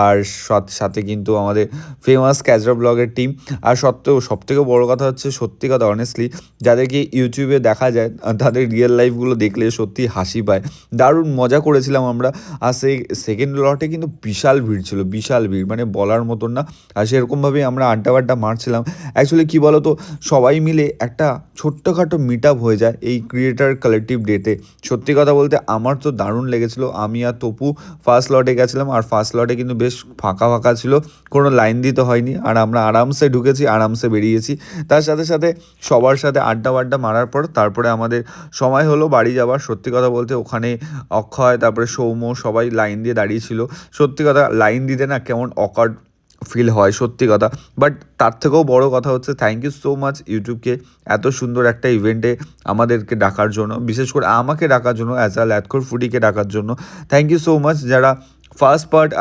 আর সাথে কিন্তু আমাদের ফেমাস ক্যাজরা ব্লগের টিম। আর সবথেকে বড় কথা হচ্ছে, সত্যি কথা অনেস্টলি যাদেরকে ইউটিউবে দেখা যায় তাদের রিয়েল লাইফগুলো দেখলে সত্যি হাসি পায়। দারুণ মজা করেছিলাম আমরা। আর সেই সেকেন্ড লটে কিন্তু বিশাল ভিড় ছিল, বিশাল ভিড়, মানে বলার মতন না। আর সেরকমভাবেই আমরা আড্ডা মারছিলাম। অ্যাকচুয়ালি কী বলো তো, সবাই মিলে একটা ছোট্টখাটো মিট আপ হয়ে যায় এই ক্রিয়েটার কালেকটিভ ডেতে। সত্যি কথা বলতে আমার তো দারুণ লেগেছিলো। আমি আর তপু ফার্স্ট লটে গেছিলাম, আর ফার্স্ট লটে কিন্তু বেশ ফাঁকা ফাঁকা ছিল, কোনো লাইন দিতে হয়নি, আর আমরা আরামসে ঢুকেছি, আরামসে বেরিয়েছি। তার সাথে সাথে সবার সাথে আড্ডা মারার পর তারপরে আমাদের সময় হলো বাড়ি যাওয়ার। সত্যি কথা বলতে ওখানে অক্ষয়, তারপরে সৌম্য সবাই লাইন দিয়ে দাঁড়িয়েছিল। সত্যি কথা লাইন দিতে না কেমন অকার্ড ফিল হয়, সত্যি কথা। বাট তার থেকেও বড় কথা হচ্ছে, থ্যাংক ইউ সো মাচ ইউটিউবকে এত সুন্দর একটা ইভেন্টে আমাদেরকে ডাকার জন্য, বিশেষ করে আমাকে ডাকার জন্য, অ্যাজ আ ল্যাথখোর ফুডিকে ডাকার জন্য। থ্যাংক ইউ সো মাচ, যারা ফার্স্ট পার্ট